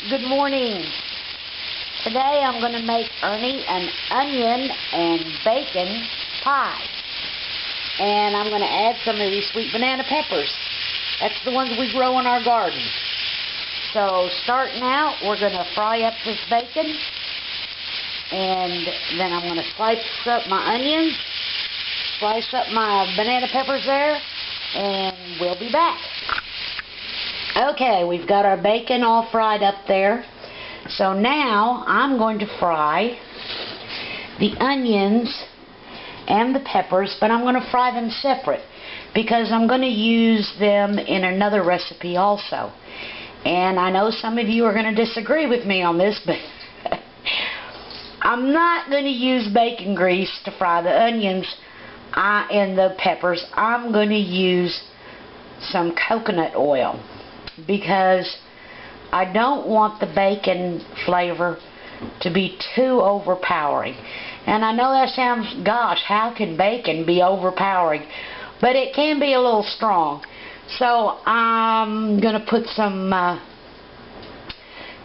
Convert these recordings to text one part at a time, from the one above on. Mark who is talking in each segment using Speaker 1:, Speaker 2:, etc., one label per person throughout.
Speaker 1: Good morning. Today I'm going to make Ernie an onion and bacon pie. And I'm going to add some of these sweet banana peppers. That's the ones we grow in our garden. So starting out, we're going to fry up this bacon. And then I'm going to slice up my onions, slice up my banana peppers there, and we'll be back. Okay, we've got our bacon all fried up there. So now I'm going to fry the onions and the peppers, but I'm going to fry them separate because I'm going to use them in another recipe also. And I know some of you are going to disagree with me on this, but I'm not going to use bacon grease to fry the onions and the peppers. I'm going to use some coconut oil because I don't want the bacon flavor to be too overpowering. And I know that sounds, gosh, how can bacon be overpowering? But it can be a little strong. So I'm going to put some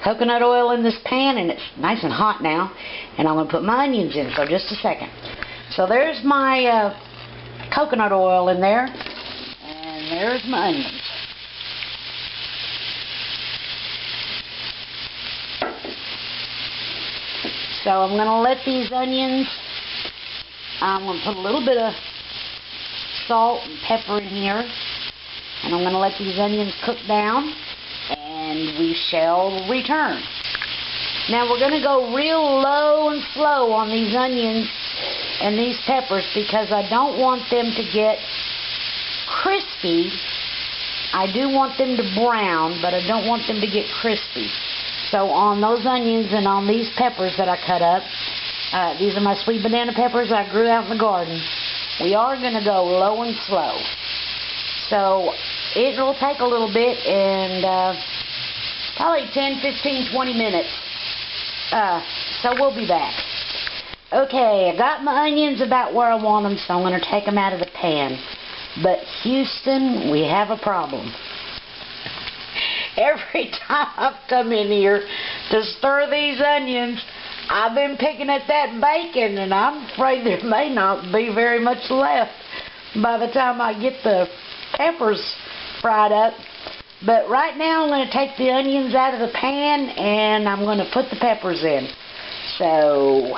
Speaker 1: coconut oil in this pan, and it's nice and hot now. And I'm going to put my onions in, so just a second. So there's my coconut oil in there, and there's my onions. So I'm going to let these onions, I'm going to put a little bit of salt and pepper in here, and I'm going to let these onions cook down, and we shall return. Now we're going to go real low and slow on these onions and these peppers because I don't want them to get crispy. I do want them to brown, but I don't want them to get crispy. So on those onions and on these peppers that I cut up, these are my sweet banana peppers I grew out in the garden. We are going to go low and slow. So it'll take a little bit, and probably 10, 15, 20 minutes. So we'll be back. Okay, I got my onions about where I want them, so I'm going to take them out of the pan. But Houston, we have a problem. Every time I've come in here to stir these onions, I've been picking at that bacon, and I'm afraid there may not be very much left by the time I get the peppers fried up. But right now I'm going to take the onions out of the pan, and I'm going to put the peppers in. So,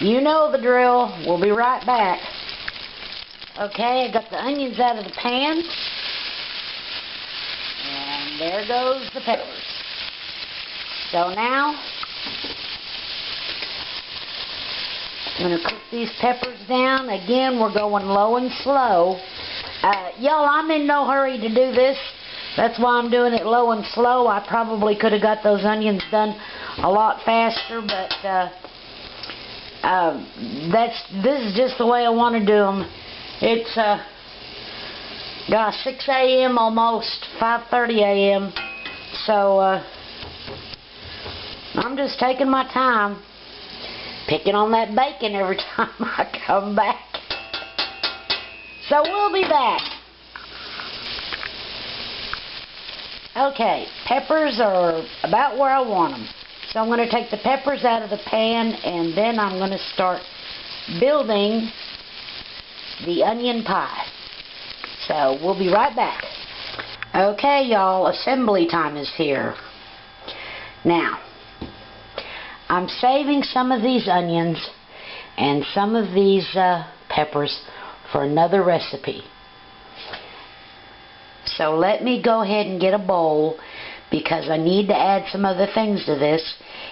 Speaker 1: you know the drill. We'll be right back. Okay, I got the onions out of the pan. And there goes the peppers. So now, I'm going to cook these peppers down. Again, we're going low and slow. Y'all, I'm in no hurry to do this. That's why I'm doing it low and slow. I probably could have got those onions done a lot faster, but this is just the way I want to do them. It's gosh, 6 a.m. almost, 5:30 a.m. So I'm just taking my time, picking on that bacon every time I come back. So we'll be back. Okay, peppers are about where I want them. So I'm going to take the peppers out of the pan, and then I'm going to start building the onion pie. So we'll be right back. Okay, y'all, assembly time is here. Now, I'm saving some of these onions and some of these peppers for another recipe. So let me go ahead and get a bowl because I need to add some other things to this.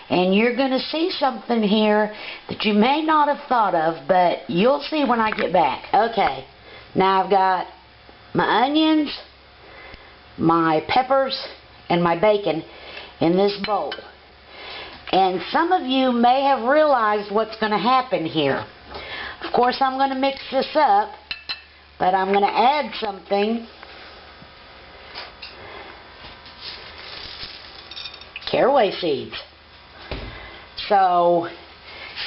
Speaker 1: And you're going to see something here that you may not have thought of, but you'll see when I get back. Okay, now I've got my onions, my peppers, and my bacon in this bowl. And some of you may have realized what's going to happen here. Of course, I'm going to mix this up, but I'm going to add something. Caraway seeds. So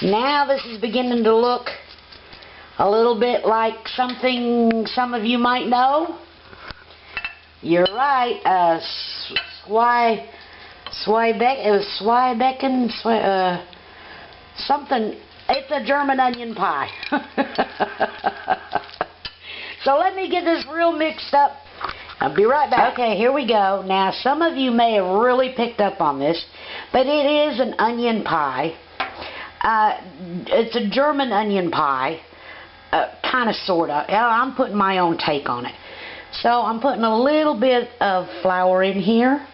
Speaker 1: now this is beginning to look a little bit like something some of you might know. You're right, Zwiebelkuchen, something. It's a German onion pie. So let me get this real mixed up. I'll be right back. Okay, here we go. Now, some of you may have really picked up on this, but it is an onion pie. It's a German onion pie, kind of, sort of. I'm putting my own take on it. So I'm putting a little bit of flour in here,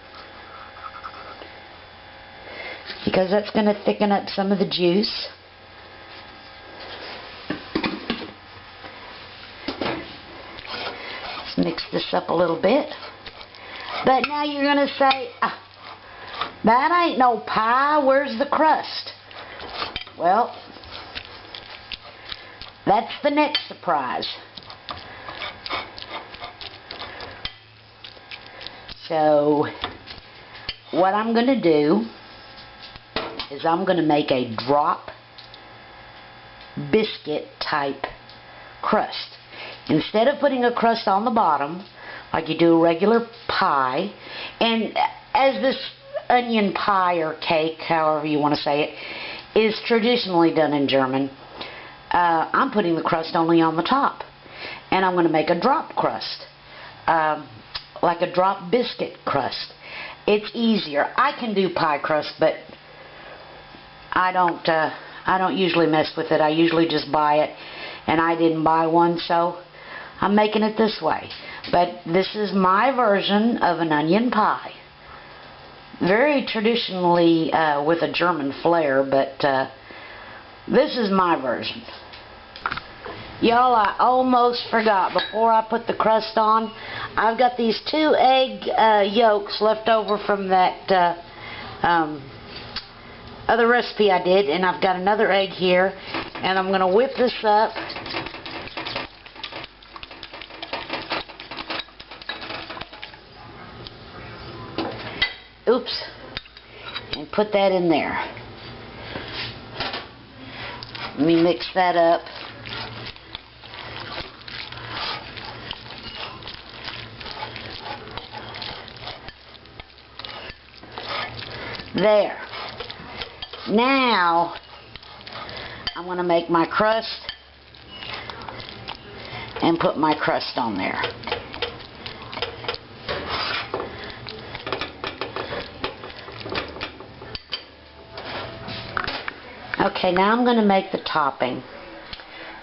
Speaker 1: because that's going to thicken up some of the juice. Let's mix this up a little bit. But now you're going to say, that ain't no pie, where's the crust? Well, that's the next surprise. So, what I'm going to do is I'm going to make a drop biscuit type crust. Instead of putting a crust on the bottom like you do a regular pie, and as this onion pie or cake, however you want to say it, is traditionally done in German, I'm putting the crust only on the top, and I'm going to make a drop crust, like a drop biscuit crust. It's easier. I can do pie crust, but I don't usually mess with it. I usually just buy it, and I didn't buy one, so I'm making it this way. But this is my version of an onion pie. Very traditionally with a German flair, but this is my version. Y'all, I almost forgot, before I put the crust on, I've got these 2 egg yolks left over from that other recipe I did, and I've got another egg here, and I'm going to whip this up. Oops. And put that in there. Let me mix that up. There. Now, I'm going to make my crust and put my crust on there. Okay, now I'm going to make the topping.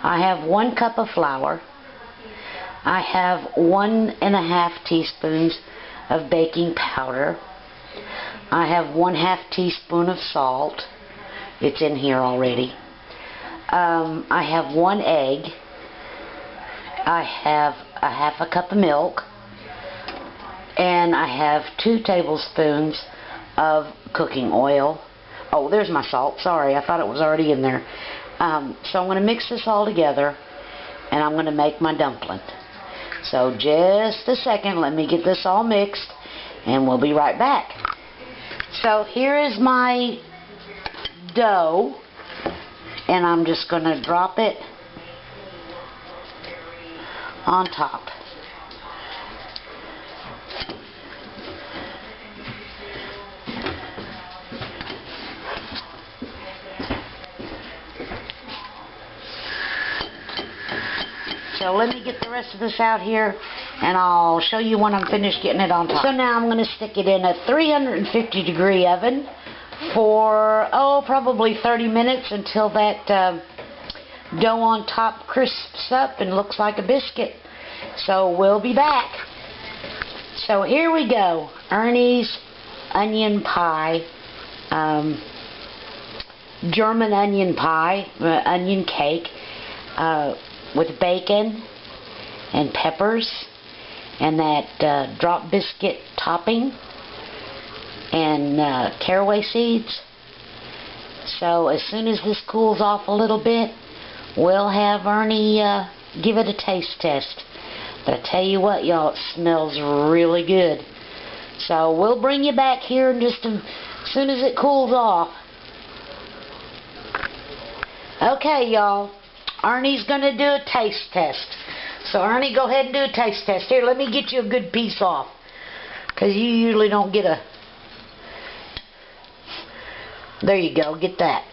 Speaker 1: I have 1 cup of flour. I have 1½ teaspoons of baking powder. I have 1/2 teaspoon of salt. It's in here already. I have 1 egg. I have a 1/2 cup of milk. And I have 2 tablespoons of cooking oil. Oh, there's my salt. Sorry, I thought it was already in there. So I'm going to mix this all together, and I'm going to make my dumpling. So just a second, let me get this all mixed, and we'll be right back. So here is my dough, and I'm just going to drop it on top. So let me get the rest of this out here, and I'll show you when I'm finished getting it on top. So now I'm going to stick it in a 350-degree oven for, probably 30 minutes until that dough on top crisps up and looks like a biscuit. So we'll be back. So here we go. Ernie's onion pie, German onion pie, onion cake, with bacon and peppers and that drop biscuit topping and caraway seeds. So as soon as this cools off a little bit, we'll have Ernie give it a taste test. But I tell you what, y'all, it smells really good. So we'll bring you back here in just as soon as it cools off. Okay, y'all. Ernie's going to do a taste test. So Ernie, go ahead and do a taste test. Here, let me get you a good piece off, because you usually don't get a There you go. Get that.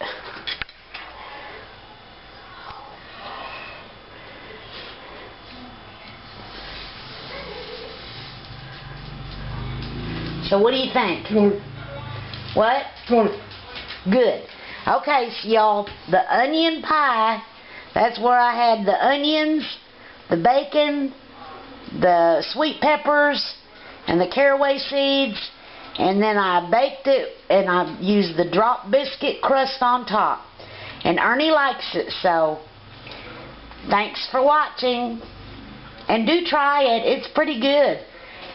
Speaker 1: So what do you think?
Speaker 2: Good.
Speaker 1: What?
Speaker 2: Good.
Speaker 1: Good. Okay, so y'all, the onion pie, that's where I had the onions, the bacon, the sweet peppers, and the caraway seeds, and then I baked it, and I used the drop biscuit crust on top. And Ernie likes it, so thanks for watching. And do try it. It's pretty good.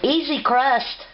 Speaker 1: Easy crust.